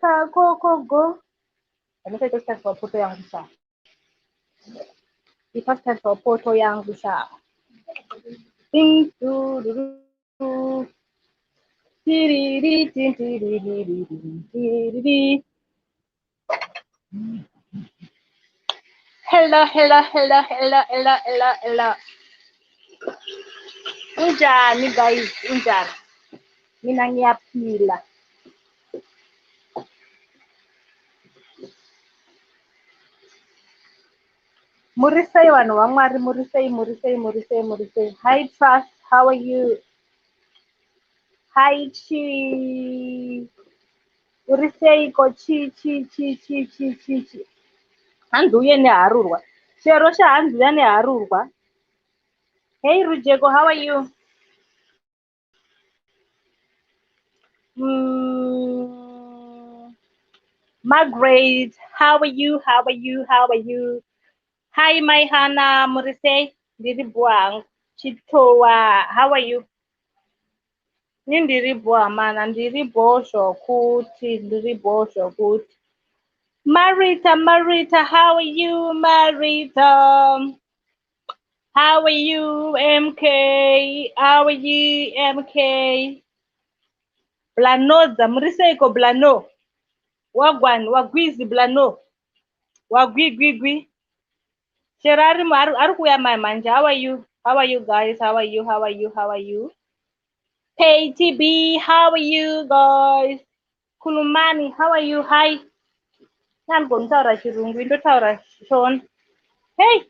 Nyika, go. Let me say just stand for photo yangu sha. It first stand for photo yangu sha. Ding do do do. Tiriri tin tiriri tiriri. Hello. Unjani guys? Unjani? Mina ngiyaphila. Murisei vanhu vaMwari, murisei. Hi Trust, how are you? Hi Chi. Murisei ko chi. Handuye neharurwa. Chero shahanduya neharurwa. Hey Rujeko, how are you? Margaret, how are you? Hi my Hana, Murisei. Ndiri buang. Chitowa, how are you? Ndiri bua mana, ndiri bosho kuti. Marita, how are you, Marita? How are you, MK? How are you, MK? Blanoza, Muriseko Blano. Wagwan, Wagwizi Blano. Wagwi. Sherari Arukuya my manja. How are you? How are you guys? How are you? Hey TB, how are you guys? Kulumani, how are you? Hi. Nangontaura chirungu, indotaura Sean. Hey,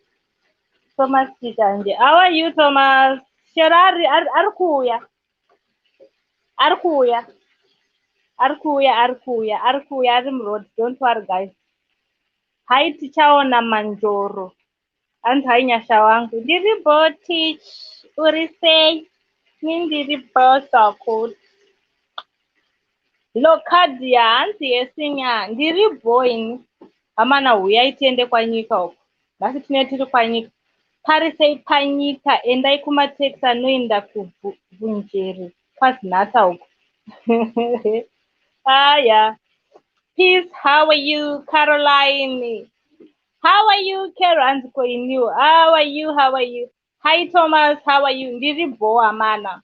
Thomas Kitanje. How are you, Thomas? Sherari Arkuya. Arim Road. Don't worry, guys. Hi, Tichaona Manjoro. And hi, Nyasha wangu. Ndiri bo teach. Urisei. Ndiri bo sokut. Lokadia. Anti esinya. Ndiri boing. Amana uya itiende kwa Nyika huko. Basi tunetiri kwa Nyika. Parisei panyika. Endai kumateksi anoenda kubunjeri. Kwazinata huko. Yeah. Peace, how are you, Caroline? How are you, Karen? How are you? Hi, Thomas, how are you? Ndiri boa mana.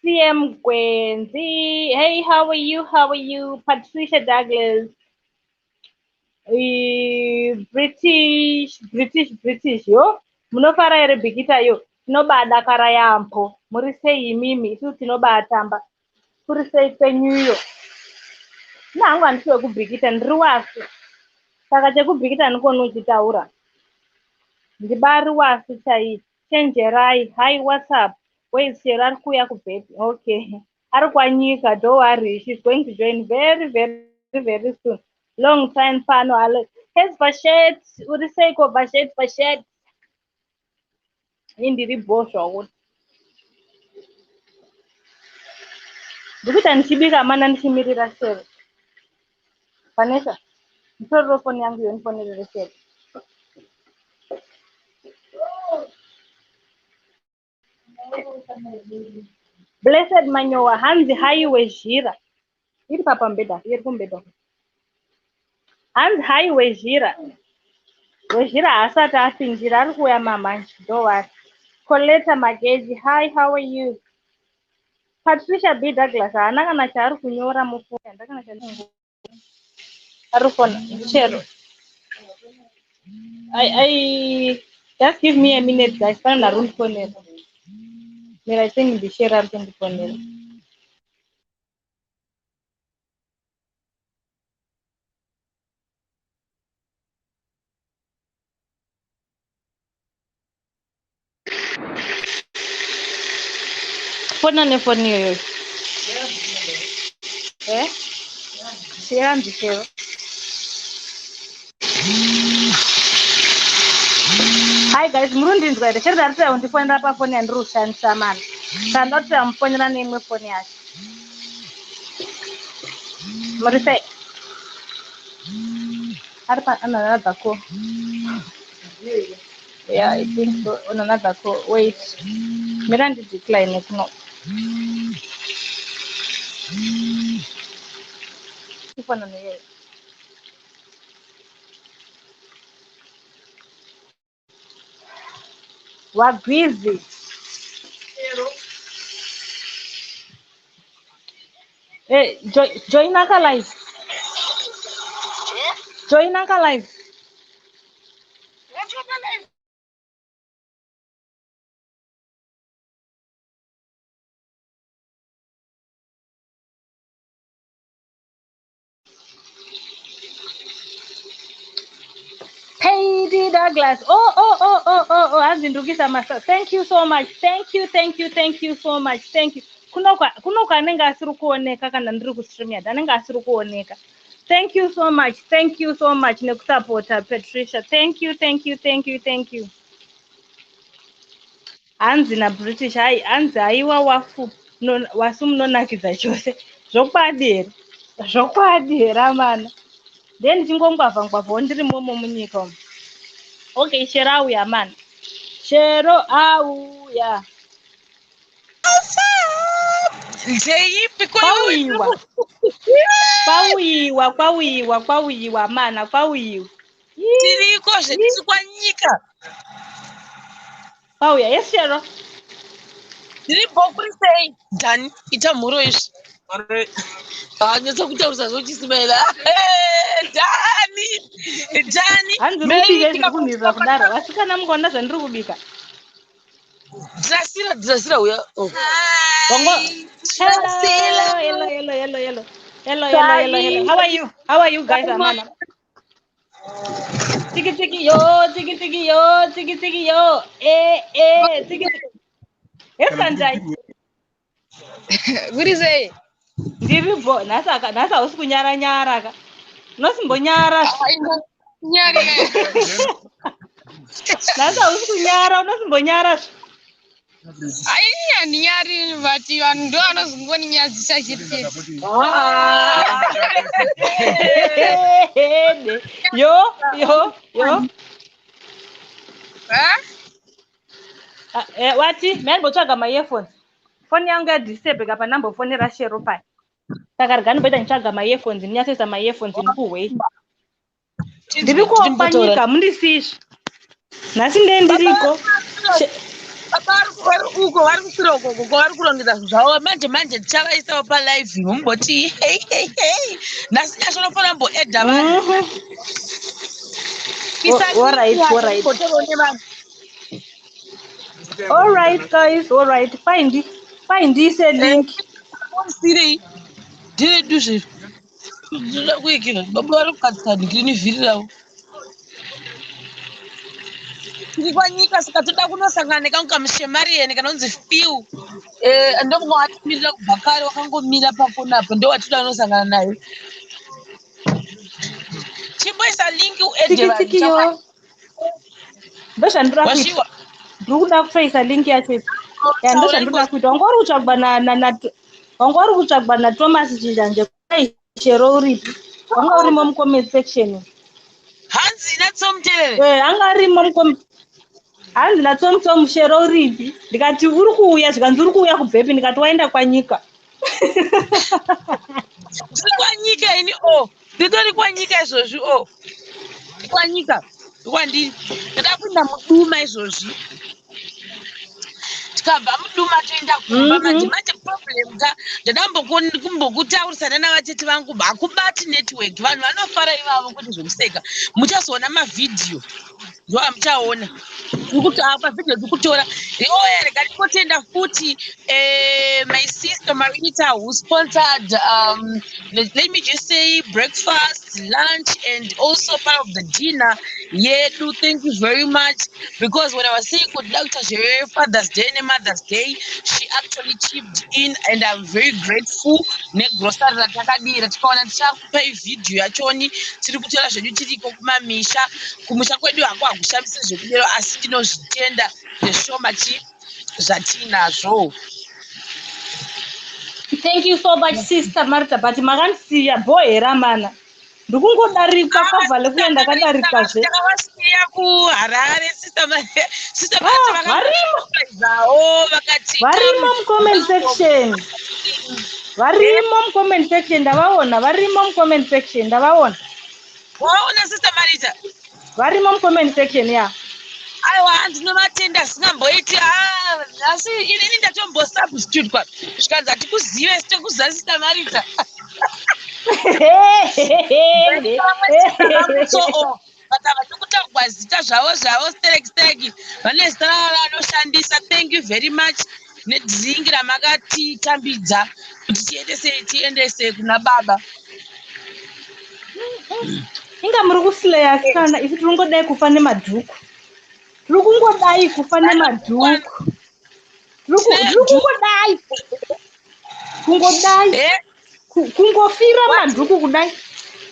CM Gwenzi. Hey, how are you? Patricia Douglas. British, yo. Munofara ere bigita yo. Tinobadakara yampo. Murisei imimi, isu tinobatamba. Murisei penyuyo. Nangu andisiwe kubhikita ndiri wasi. Saka chekubhikita ndikoni uchitaura. Ndibari wasi chai. Chenjerai. Hi, what's up? Wait, Sierra ari kuuya kubheti. Okay. Ari kwaNyika, don't worry. She's going to join very soon. Long time pano. Here's Bashet. Uriseiko Bashet. Indiri bosho wood. Ndikuita ndichibika mana ndichimirira Sherry. Vanessa. Nditorero foni yangu iyo ndifonerere Sherry. Blessed Manyowa, hanzi haiwezhira. Iri papa mbeda, iri kumbeda. Hanzi haiwezhira. Wezhira asati asinjira, ari kuuya mamanje, don't worry. Coletta Mageji, hi, how are you? Patricia B. Douglas, haana kana chaari kunyora mufoni, ndakana chaari arufona, chero. I just give me a minute, guys. Pana na room phone. Mira, I think the share are going to phone. Phone yo. Share and share. Hi guys, Murundi is going. Share that on the phone rapa phone and Rush and Saman. Cannot say I'm phone na name phone ya. Marisai. Harpa another call. Yeah, I think so. On another call. Wait. Miranda decline it no. ifanana neyeyo. Wagwizi. Join aka live. Join aka live. Heidi Douglas. Oh, azindukisa masa. Thank you so much. Thank you so much. Thank you. Kunoka anenge asiri kuoneka kana ndiri kustream yard. Anenge asiri kuoneka. Thank you so much. Nekusupporta Patricia. Thank you. Hanzi na British hanzi aiwa wafu wasu munonakidza chose. Zvokwadira mana. Then chingongwavha ndiri momo munyika umu. Okay, Shero auya man. Shero auya. Kwauyiwa mana, kwauyiwa. Tiriko zvetisu kwa Nyika. Kwauya, yes Shero. Tiri bokuri sei Dani ita mhuro izvi. Anyatsa kutaurisa zvochisimela. Dani. Handiri kubika zviri kunhirira kudaro. Vasikana mukaona zvandiri kubika. Drasira uya. Hello. How are you guys, Amana? Tiki yo. Tiki. Esanjai. What is it? Ndiribo nasa usikunyara ka. Nosimbonyara. Nyari. Nasa usikunyara, nosimbonyara. Ai nyari vati vanhu ndo vanozongonyadzisa chete. Yo. Wati, mani botsvaga ma-earphones. Foni yangu yadisturb kapa nambofonera Shero pai. Saka rigani boita nitsvaga ma-earphones, ndinyatsoisa ma-earphones ndikuwait. Ndiri kuopa Nyika, mundisizve. Nhasi ndendiriko. Vari kusira ukoko kwavari kurongedza zvavo manje tichavaisavo palive mumboti hey nhasi nyasho unofanira mboedha vanhu. All right guys, all right. Find this link. Siri ndiri duzve ndoda kuikira baba vari kukatsika nivhirirawo. Tiri kwaNyika saka toda kunosangana nekangu kamushemariyeni kanonzi Fiu. Ndokumwe watimirira kubva kare wakangomira pakonapo ndo watoda kunosangana naye. Chimboisa linki uedhe vanhu. Ndozvandira kuita. Ndiri kuda kutoisa linki yacho. Ndozvandira kuita. Wanga uri kutsvagwa naThomas Chizhanje Shero uripi? Wanga urimo mucomment section. Hanzi naTsomterere. Anga arimo mucomment. Hanzi naTsom Shero uripi? Ndikati uri kuuya, zvikanzi uri kuuya kubhepi, ndikati waenda kwaNyika. Tiri kwaNyika ini nditori kwaNyika izvozvi kwaNyika kwandiri ndada kuenda muduma izvozvi tikabva muduma toenda kumba manje problem ka ndada kumbokutaurisana navatete vangu hakubati network vanhu vanofara ivavo kuti zvokuseka muchazoona mavhidhiyo ndo amuchaona kuti apa vhidhiyo dzikutora rega ndingotenda futi my sister Marita who sponsored let me just say breakfast, lunch and also part of the dinner yedu. Thank you very much, because when I was saying good luck to Father's Day and Mother's Day, she actually chipped in and I'm very grateful. Negrocery ratakadira tikaona tichakupa video yachoni tiri kutora zvedu tiriko kumamisha kumusha kwedu hako hakushambise zvekudero asi tinozvitenda zveshoma zvatinazvo. Thank you so much sister Marta, but makandisiya bohera mana. Ndikungodarika kavhale kuya ndakadarikazve. Takavasiya kuHarare sister Marta varimo mucomment section. Varimo comment section ndavaona. Varimo comment section ndavaona. Waona sister Marita? Varimo comment section ya. Aiwa ndinovatenda singamboiti asi inini ndatombosubstitute kwa zvikanzi hatikuzive sitokuzza sister Marita. Vakava nokutaurwa zita zvavo stereki vane zita ravanoshandisa. Thank you very much nedzingi ramakatitambidza kuti tiendese kuna baba. Inga muri kusileya sikana isi tiri kungodai kufa nemadhuku. Tiri kungodai kufa nemadhuku. Tiri kungodai kungofira madhuku kudai.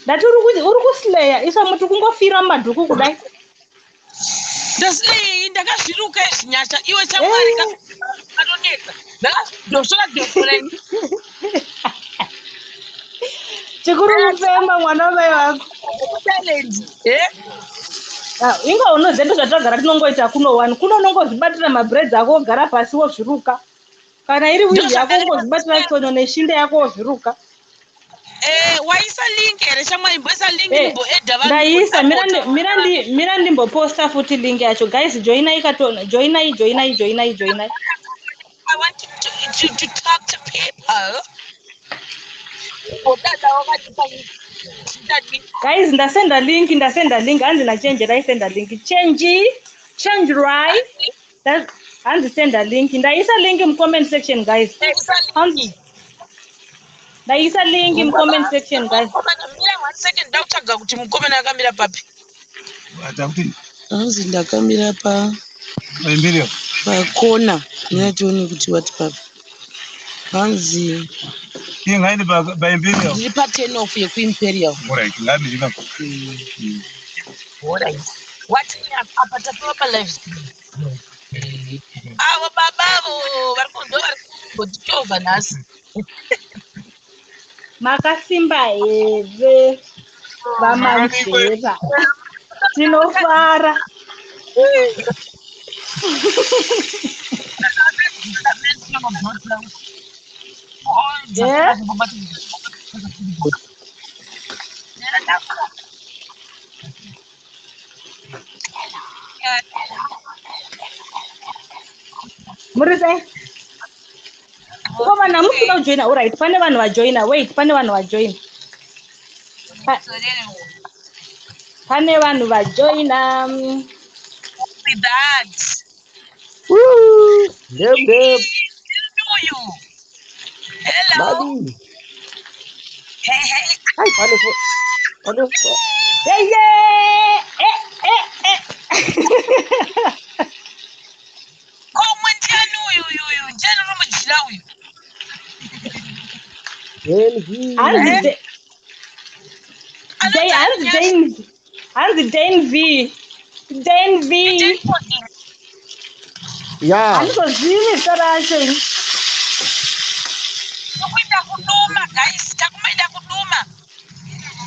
Ndati uri kusileya isa muti kungofira madhuku kudai. Ndosei ndakazviruka izvinyasha iwe chamwari kanonetsa ndakazvidhosora chikuru kufema mwana wamai wako talent inga unoziva zvatagara tinongoita kuno unongozvibatira mabreads ako ogara pasi wozviruka kana iri wigi yako ungozvibatira tsono neshinde yako wozviruka. Waisa link here chamwari imboisa link ndaisa mira ndimboposta futi link yacho guys. Joinai I want to talk to people. Guys, ndasenda link hanzi nachange raisenda link change right hanzi senda link ndaisa link mcomment section guys. Ndaisa link mcomment section guys. Mira 1 second ndakutsvaga kuti mukomana akamira papi. Hanzi ndakamira pakona ndinationi kuti wati papi. Hanzi ingaini ba Imperial. Ndiri pa 10 off yekuimperial. Alright, ngami ndina. Alright. What apa tatopa live stream. Awa babavo vari kundotova nhasi. Makasimba here vamamvera tinofara. Murise koma namusuda kujoina. Alright, pane vanhu vajoina. Wait, pane vanhu vajoina. Pane vanhu vajoina. With that. Woo! Yep. You. Hello. Buddy. Hey. Hi, wonderful. Yeah. Komwe ndiani uyu njani romujira uyu. Hanzi Jane V. Yeah. Handizozivi saracho. Takuenda kuduma guys, takuenda kuduma.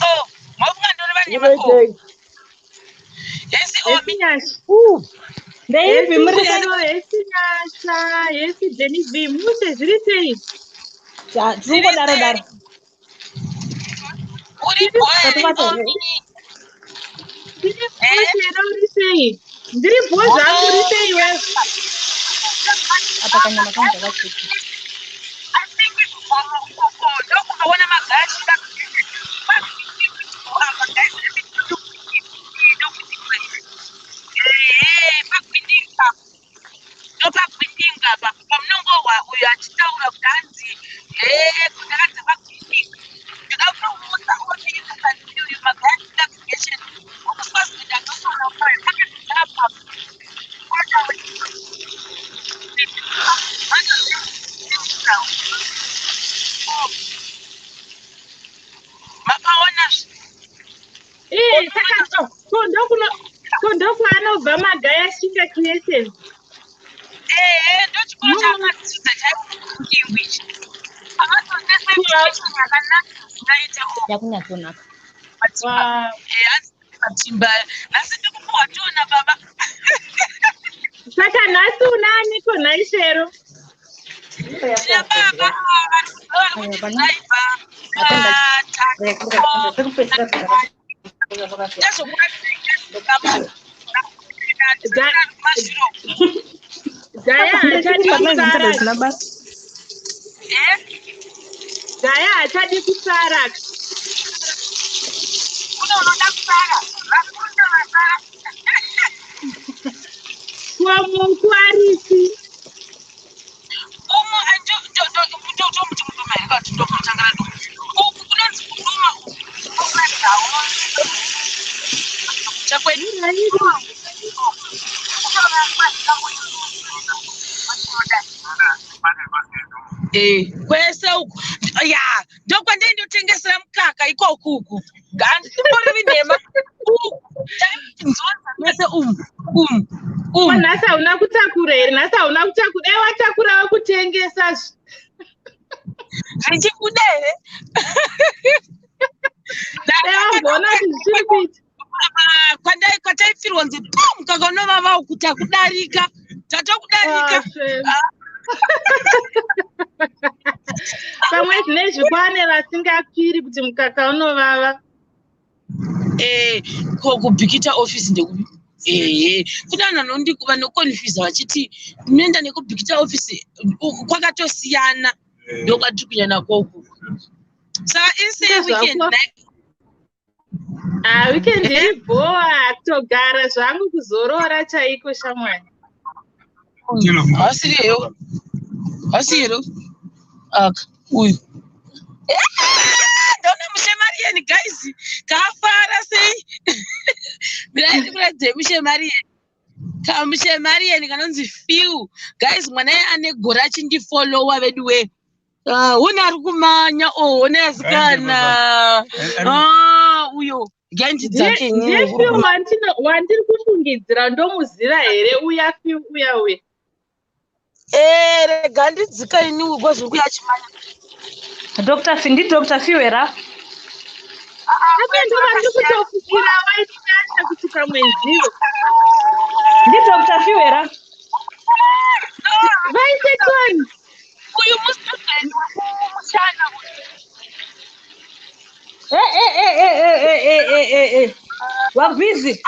Oh, mwakungandori vanyema. Yes, Minyash. Ndeivi muri Nyasha, yes, Jenny V. Muse zviri sei? Daro. uri boy. Uri sei? Ndiri bhoza uri sei wewe? Apa kanyama kangu kakachiti. Ndokuona magashi pakwindinga pamunongo uyu achitaura kutanzi kudakadza pakwindinga ndakaunomuudza otiuyu magashi application okuswazida ndosonaapa makaona saka ndokuanobva magaya ashinga creation. ndochikoro chaakadzidza chaenglish amatondesai yakanaka zinaita Yakunyatsonaka. matimba nhasi ndikupuwa tiona baba Saka nhasi unaaniko nhaisero? tina baba vari Jaya achadi kusara. Kuamukwarisi. Kwese uku ya ndokwa ndindotengesera mukaka ikokuku ngandibori vinema mese Nhasi hauna kutakura here, nhasi hauna kutakura. Watakura wakutengesa zvichikuda here wambona kuti zvichiri kuita kwataifirwa nzi mukaka unovava ukuta kudarika tatokudarika pamwe zvinezvi kwane vasingapfiri kuti mukaka unovava. Kubhikita office ndekupi kuna vanhu vanokonfuse vachiti unoenda nekubhikita office kwakatosiyana ndokwatiri kunyanya kwoku saka ise weekend weekend iri bhoa kutogara zvangu kuzorora chaiko shamwari. Hasiro aka uyu ndaona mushemariyeni guys kafara sei miraikuradze mushemariyeni kanonzi few guys mwana ane gora achindifolowa vedu we une ari kumanya one asikana uyo ganji dzake ndefiu wandiri kufungidzira ndomuziva here uya fiu uya rega ndidzika ini kwazviri kuyachimanya Dr. Findi, Dr. Fiwera. Ndiri kutofukira waitinyasha kusvika mwenziwo. Ndi Dr. Fiwera. Vaite toni. Uyu musitudent mushana. We're busy.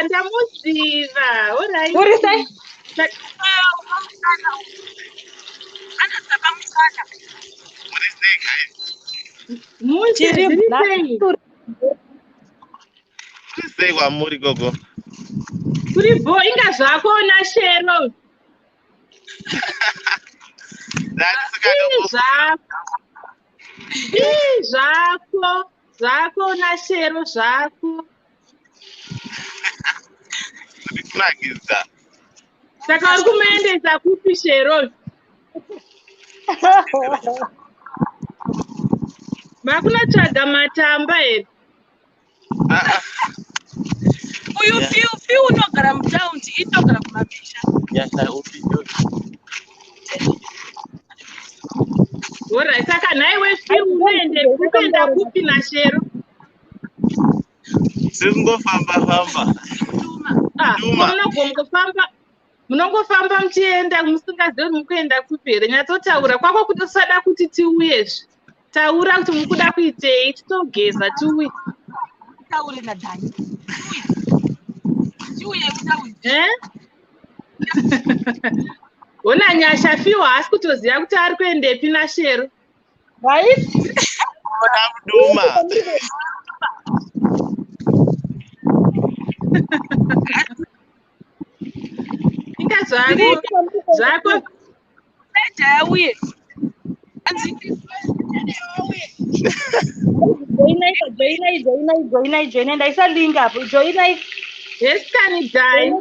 Ndamuziva. Alright. What is that? Sei kwamuri gogo. Kuri bo inga zvako na shero. Zvako na shero zvako. Ndikunagiza. Saka uri kumaendesa kupi shero? Makuna tsvaga matamba here. Uyu fiu unogara mutaundi inogara kumamisha. Yasa upi. Alright, saka naiwe fiu unoenda kupi na shero? Singofamba. Munongofamba muchienda musingazivi mukuenda kupi here. Nyatsotaura kwako kutosada kuti tiuyezve. Taura kuti mukuda kuitei titogeza tiuye. Taure nadhani. Tiuye kutauri. Ona nyasha fiu haasi kutoziva kuti ari kuendepi na shero. Right? Duma. Inga zvako. Tauye. Join. Ndaisalinga hapo. Join. Yes, kani dai.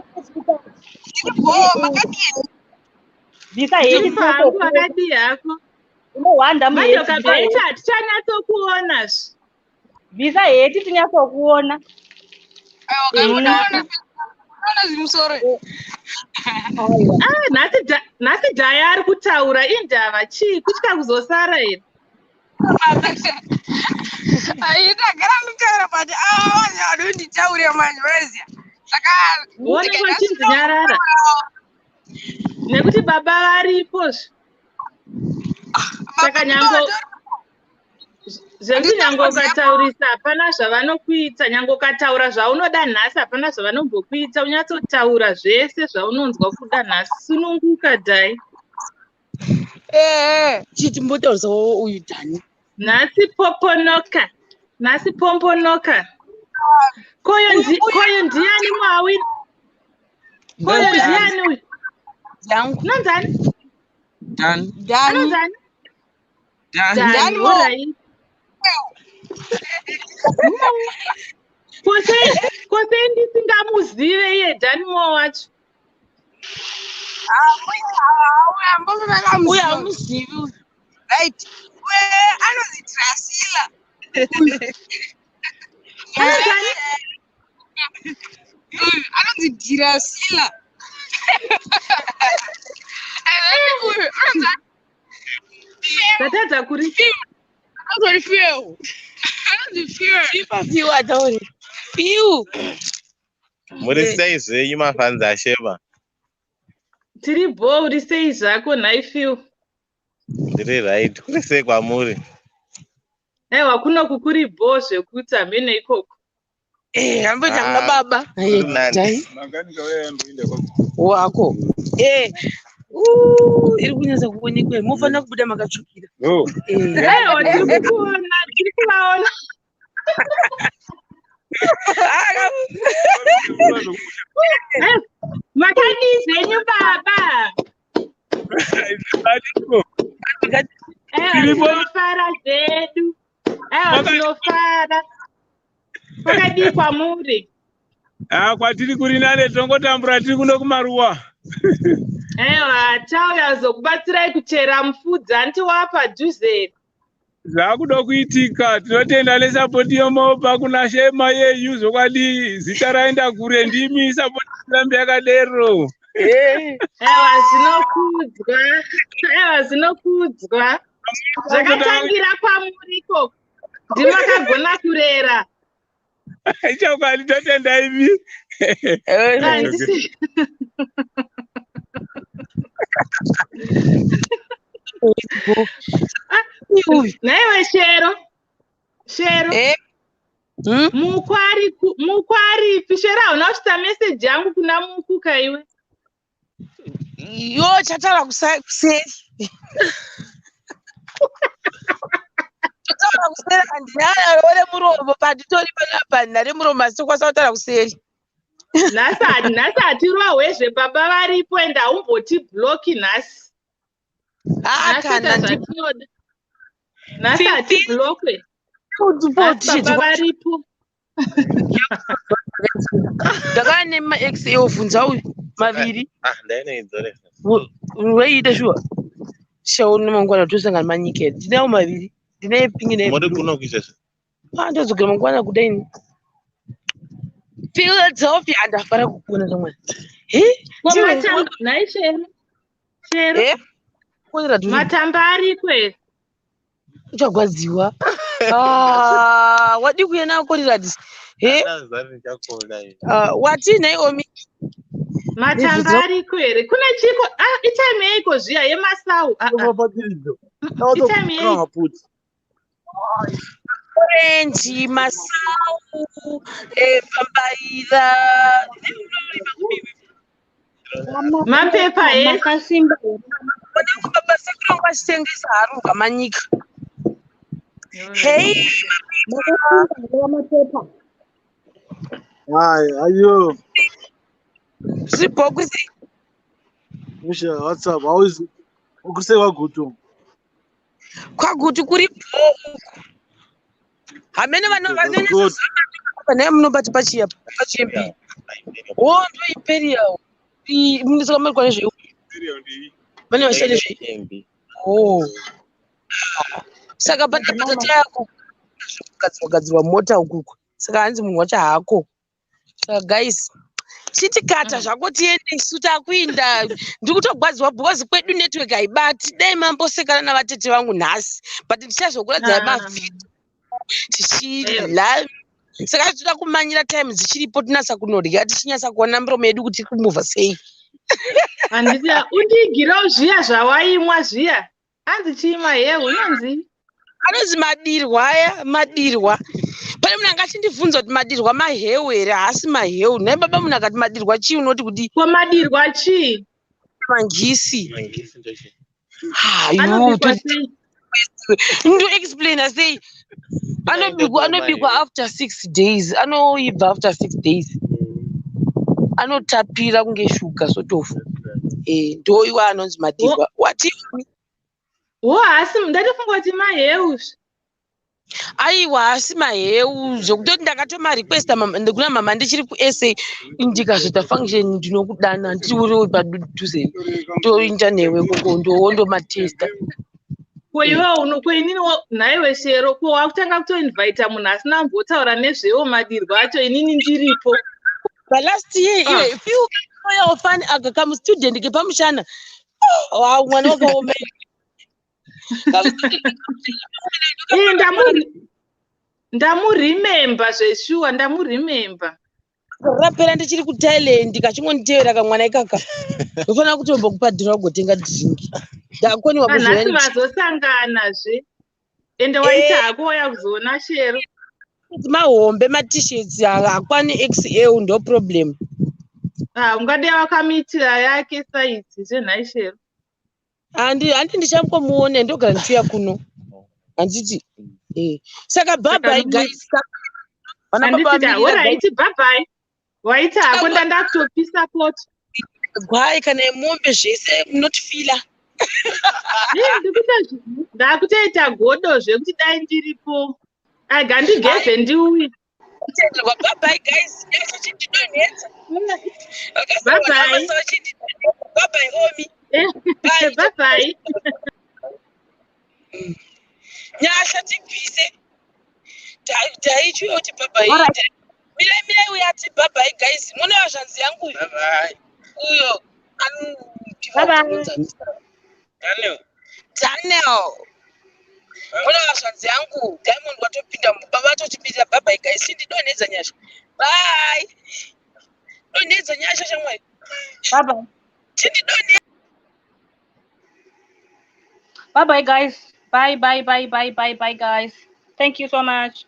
Visa hedi pangu wakati yako. Unowanda mwe. Majo kabaita tichanyatsokuona. Visa hedi tinyatsokuona. Nhasi dhaya ari kutaura indava chii kutyika kuzosara here. Ndagara mutaura but vanhu vanonditaurira manje vaziya Uone kwachinzi nyarara. Nekuti baba varipo. Saka nyango zvekuti nyango ukataurisa hapana zvavanokuita, nyango ukataura zvaunoda nhasi hapana zvavanombokuita, unyatsotaura zvese zvaunonzwa kuda nhasi, sununguka dhai. Chiti mbotaurisawo uyu Dhani. Nhasi poponoka, nhasi pombonoka. Koyo ndiani mwawi? Koyo ndiani uyu? Unonzani? Unonzani? Dhani, alright. Kose ndisingamuzive iye Dhani wacho. Uya amuzivi. Right. Anonzi Drasila. Anonzi Drasila. Tatadza kuri Anonzi Fiu. Anonzi Fiu. Sipa Fiu atauri. Fiu. Muri sei zvenyu mafanza sheva? tiri bo uri sei zvako nhai Fiu? Ndiri right. Kuri sei kwamuri? Aiwa kuno kukuri bo zvekuti hamene ikoko. Hambotanga baba. Dai. Wako. Iri kunyasa kuonekwa. Mufanira kubuda makatsvukira. Aiwa tiri kuona, tiri kuvaona. Makadi zvenyu baba. Tinofara zvedu. Tinofara. Makadi kwamuri. Kwatiri kuri nane tongotambura tiri kuno kumaruwa. Aiwa tauya zokubatsirai kuchera mufudza ntiwapa dhuze. Zvakuda kuitika, tinotenda nesapoti yomopa kuna shema yenyu zvokwadi zita raenda kure ndimi sapoti irambe yakadero. Aiwa zvinokudzwa. Aiwa zvinokudzwa. Zvakatangira kwamuri ikoko. Ndimakagona kurera. Ichokwadi totenda imi. Naiwe Shero. Mukwari Shero hauna kuchita meseji yangu kuna Mukuka iwe. Yo chataura kuseri. Chataura kuseri andinana ore muromo patitori panapa nare muromo asitokwanisa kutaura kuseri. Nhasi hatirwahwezve baba varipo ende haumboti bloki nhasi. Nhasi hatiblokwe. Baba varipo. Ndakava nemax eobvunza uyu maviri. Ndainoidzoresa. Weiita shuwa. Shauri nemangwana tosangana manyika. Ndinawo maviri. Ndine pingi ne. Muri kuno kuizvozvo? Ndozogera mangwana kudaini. Philadelphia andafara kukuona somwe. Nhai Shero. Matamba ariko ere. Uchagwadziwa. Wadi kuenda kuRadis. Wati Naomi. Matamba ariko ere. Kuna chiko itime yeiko zviya yemasau. Itime yeiko. Orange, masau, pambaira. Mapepa makasimba. Basa kurongwa chitengesa haruka manyika. Hey, Hi, ayo. Zibokusi. Musha, what's up? How is it? Ukusewa gutu. Kwagutu kuri bo. Hamene vanhu pane munobati pachiyembi. Ndo imperial. Munisaka muri kwane zveu. Vane vashele zveu. Saka patapata yako gadzirwa mota ukuku. Saka hanzi munhu wacho hako. Saka guys, chitikata zvako tiende isu takuinda. Ndikutogwadziwa because kwedu network haibati. Dai mambosekana navatete vangu nhasi. But ndichazokura dzai mavhidhiyo. Tichila saka toda kumanyira time dzichiripo tinasa kunorya tichinyasa kuona muromo yedu kuti tiri kumuvha sei. handiti undigirawo zviya zvawaimwa zviya hanzi chii maheu inonzi anonzi madirwa aya madirwa. Pane munhu anga achindibvunza kuti madirwa maheu here haasi maheu. Nhai baba munhu akati madirwa chii unoti kuti ko madirwa chii mangisi. anobikwa sei Ndoexplaina sei anobikwa after 6 days. Anoibva after 6 days. Anotapira kunge shuga sotofu. Ndo iwo anonzi madirwa. Wati asi ndatifunga kuti maheu aiwa haasi maheu zvokutoti ndakatomarequesta kuna mama ndichiri kusa ndikazoita function ndinokudana ndiri uriwo padhuze ndoinja newe koko ndomatesta. ko iwe koinini nhaiwe shero ko wakutanga kutoinvita munhu asina kumbotaura nezvewo madirwa acho inini ndiripo balast year iwe yaofani aga kamustudent kepamushana mwana wakaoma ndamurimemba zveshuwa ndamurimemba rapera ndichiri kuthailand kachingonditevera kamwana ikaka ndofanira kutombokupa dhira ugotenga dhingi ndakoniwa anhasi vazosanganazve ende waita hako waya kuzoona shero mahombe matishets hakwani XL ndo problem. ungade wakamitira yake saiti zvenhai shero handi ndichambomuone ndogara ndichiuya kuno handiti saka bhabai guys. Handiti bhabai waita hako ndanda kutopisa poto gwai kana yemombe zvese munotifila. ndakutoita godo zvekuti dai ndiripo aga ndigeze ndiuye kutenderwa bhabai guys chindidonhetsa bhabai bhabai omi bhabai nyasha tibvise taichiuya kuti bhabai mirai uya ati bhabai guys munowa zvanzi yangu uyo Daniel munowa zvanzi yangu Diamond watopinda baba vatotipindira bhabai guys chindidonhedza nyasha bye donhedza nyasha shamwari Bye-bye. chindidonhedza. Bye-bye, guys. Bye, guys. Thank you so much.